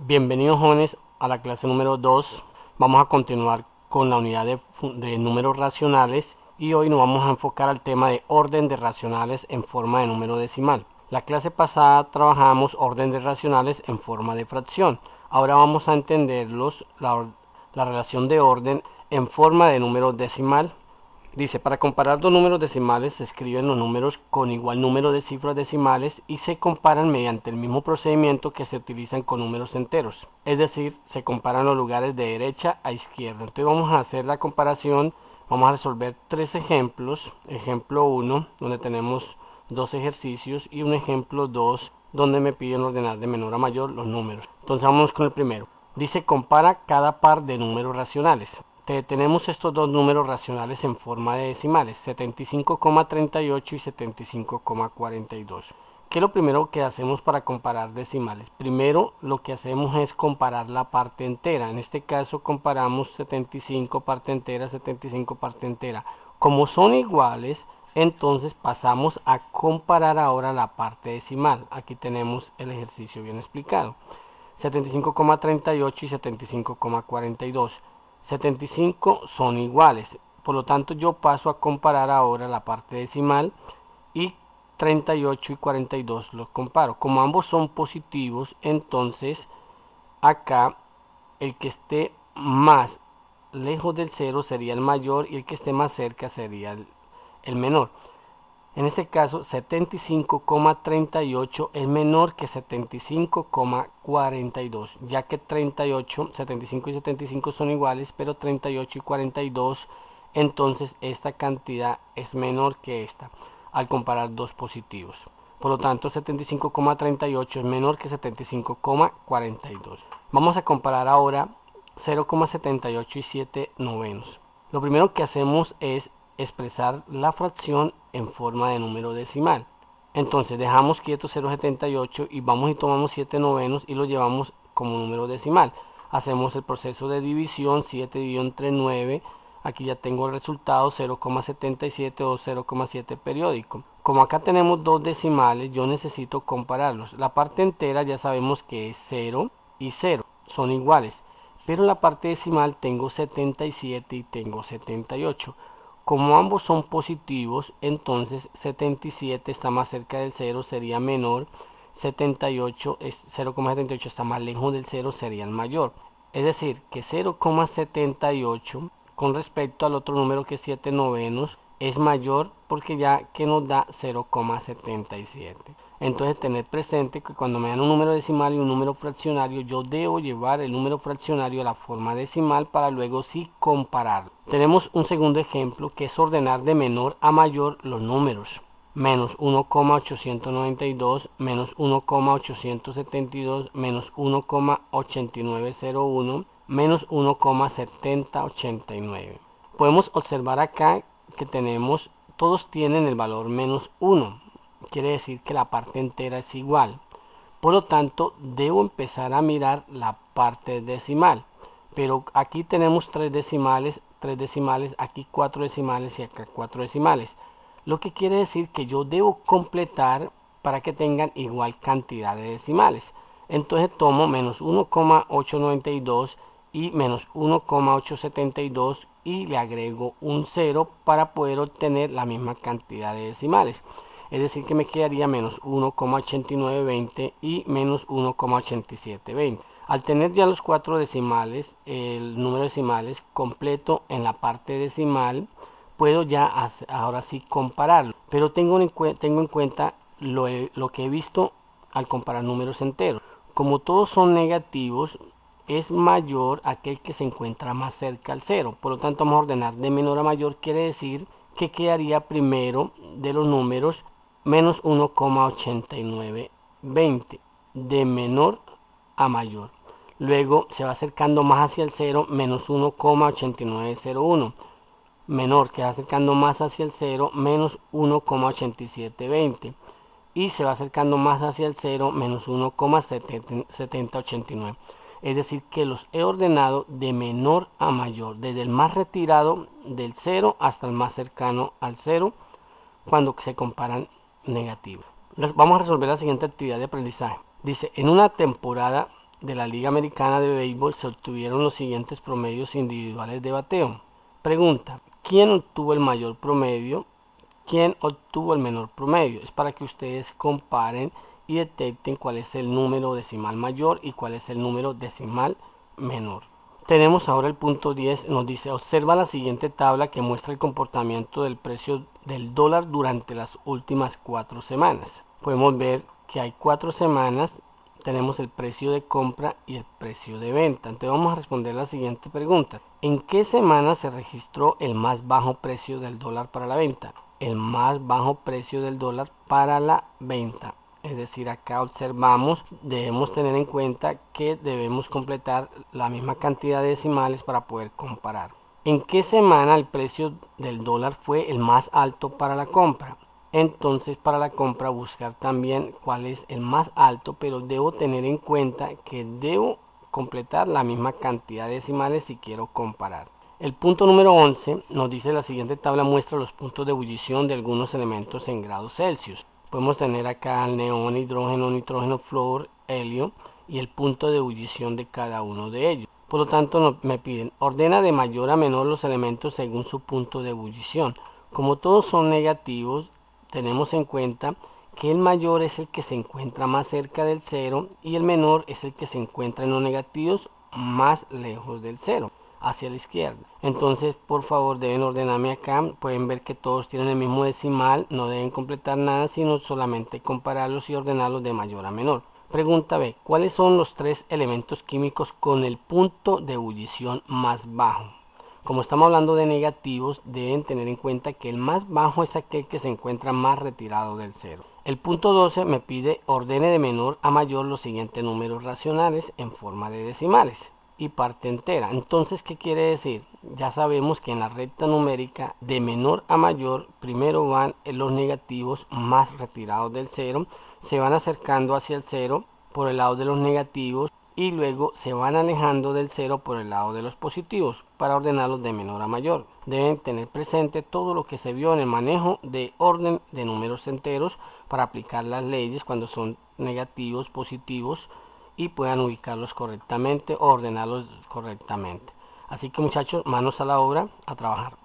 Bienvenidos jóvenes a la clase número 2. Vamos a continuar con la unidad de números racionales y hoy nos vamos a enfocar al tema de orden de racionales en forma de número decimal. La clase pasada trabajamos orden de racionales en forma de fracción. Ahora vamos a entenderlos la relación de orden en forma de número decimal. Dice, para comparar dos números decimales se escriben los números con igual número de cifras decimales y se comparan mediante el mismo procedimiento que se utilizan con números enteros. Es decir, se comparan los lugares de derecha a izquierda. Entonces vamos a hacer la comparación, vamos a resolver tres ejemplos. Ejemplo 1, donde tenemos dos ejercicios, y un ejemplo 2, donde me piden ordenar de menor a mayor los números. Entonces vamos con el primero. Dice, compara cada par de números racionales. Tenemos estos dos números racionales en forma de decimales, 75,38 y 75,42. ¿Qué es lo primero que hacemos para comparar decimales? Primero lo que hacemos es comparar la parte entera. En este caso comparamos 75 parte entera, 75 parte entera. Como son iguales, entonces pasamos a comparar ahora la parte decimal. Aquí tenemos el ejercicio bien explicado. 75,38 y 75,42. 75 son iguales, por lo tanto yo paso a comparar ahora la parte decimal y 38 y 42 los comparo. Como ambos son positivos, entonces acá el que esté más lejos del cero sería el mayor y el que esté más cerca sería el menor. En este caso 75,38 es menor que 75,42, ya que 38, 75 y 75 son iguales, pero 38 y 42, entonces esta cantidad es menor que esta, al comparar dos positivos. Por lo tanto 75,38 es menor que 75,42. Vamos a comparar ahora 0,78 y 7 novenos. Lo primero que hacemos es expresar la fracción en forma de número decimal. Entonces dejamos quieto 0,78 y vamos y tomamos 7 novenos y lo llevamos como número decimal. Hacemos el proceso de división, 7 dividido entre 9. Aquí ya tengo el resultado 0,77 o 0,7 periódico. Como acá tenemos dos decimales, yo necesito compararlos. La parte entera ya sabemos que es 0 y 0, son iguales. Pero en la parte decimal tengo 77 y tengo 78. Como ambos son positivos, entonces 77 está más cerca del 0, sería menor. 78 es 0,78 está más lejos del 0, sería el mayor. Es decir, que 0,78 con respecto al otro número que es 7 novenos es mayor, porque ya que nos da 0,77. Entonces tener presente que cuando me dan un número decimal y un número fraccionario, yo debo llevar el número fraccionario a la forma decimal para luego sí compararlo. Tenemos un segundo ejemplo que es ordenar de menor a mayor los números. Menos 1,892, menos 1,872, menos 1,8901, menos 1,7089. Podemos observar acá que tenemos, todos tienen el valor menos 1. Quiere decir que la parte entera es igual. Por lo tanto, debo empezar a mirar la parte decimal. Pero aquí tenemos tres decimales, aquí cuatro decimales y acá cuatro decimales. Lo que quiere decir que yo debo completar para que tengan igual cantidad de decimales. Entonces tomo menos 1,892 y menos 1,872 y le agrego un 0 para poder obtener la misma cantidad de decimales. Es decir, que me quedaría menos 1,8920 y menos 1,8720. Al tener ya los cuatro decimales, el número decimales completo en la parte decimal, puedo ya ahora sí compararlo. Pero tengo en cuenta lo que he visto al comparar números enteros. Como todos son negativos, es mayor aquel que se encuentra más cerca al cero. Por lo tanto, vamos a ordenar de menor a mayor. Quiere decir que quedaría primero de los números menos 1,8920 de menor a mayor. Luego se va acercando más hacia el cero, menos 1,8901. Menor, que va acercando más hacia el cero, menos 1,8720. Y se va acercando más hacia el cero, menos 1,7089. Es decir, que los he ordenado de menor a mayor, desde el más retirado del cero hasta el más cercano al cero, cuando se comparan negativos. Vamos a resolver la siguiente actividad de aprendizaje. Dice, en una temporada de la Liga Americana de Béisbol se obtuvieron los siguientes promedios individuales de bateo. Pregunta: ¿quién obtuvo el mayor promedio? ¿Quién obtuvo el menor promedio? Es para que ustedes comparen y detecten cuál es el número decimal mayor y cuál es el número decimal menor. Tenemos ahora el punto 10, nos dice: observa la siguiente tabla que muestra el comportamiento del precio del dólar durante las últimas 4 semanas. Podemos ver que hay 4 semanas, tenemos el precio de compra y el precio de venta. Entonces vamos a responder la siguiente pregunta: ¿en qué semana se registró el más bajo precio del dólar para la venta? El más bajo precio del dólar para la venta. Es decir, acá observamos, debemos tener en cuenta que debemos completar la misma cantidad de decimales para poder comparar. ¿En qué semana el precio del dólar fue el más alto para la compra? Entonces, para la compra buscar también cuál es el más alto, pero debo tener en cuenta que debo completar la misma cantidad de decimales si quiero comparar. El punto número 11 nos dice: la siguiente tabla muestra los puntos de ebullición de algunos elementos en grados Celsius. Podemos tener acá el neón, hidrógeno, nitrógeno, flúor, helio y el punto de ebullición de cada uno de ellos. Por lo tanto, me piden: ordena de mayor a menor los elementos según su punto de ebullición. Como todos son negativos, tenemos en cuenta que el mayor es el que se encuentra más cerca del cero y el menor es el que se encuentra en los negativos más lejos del cero, hacia la izquierda. Entonces, por favor, deben ordenarme acá. Pueden ver que todos tienen el mismo decimal, no deben completar nada, sino solamente compararlos y ordenarlos de mayor a menor. Pregunta B: ¿cuáles son los 3 elementos químicos con el punto de ebullición más bajo? Como estamos hablando de negativos, deben tener en cuenta que el más bajo es aquel que se encuentra más retirado del cero. El punto 12 me pide: ordene de menor a mayor los siguientes números racionales en forma de decimales y parte entera. Entonces, ¿qué quiere decir? Ya sabemos que en la recta numérica de menor a mayor, primero van los negativos más retirados del cero, se van acercando hacia el cero por el lado de los negativos y luego se van alejando del cero por el lado de los positivos para ordenarlos de menor a mayor. Deben tener presente todo lo que se vio en el manejo de orden de números enteros para aplicar las leyes cuando son negativos, positivos, y puedan ubicarlos correctamente o ordenarlos correctamente. Así que, muchachos, manos a la obra, a trabajar.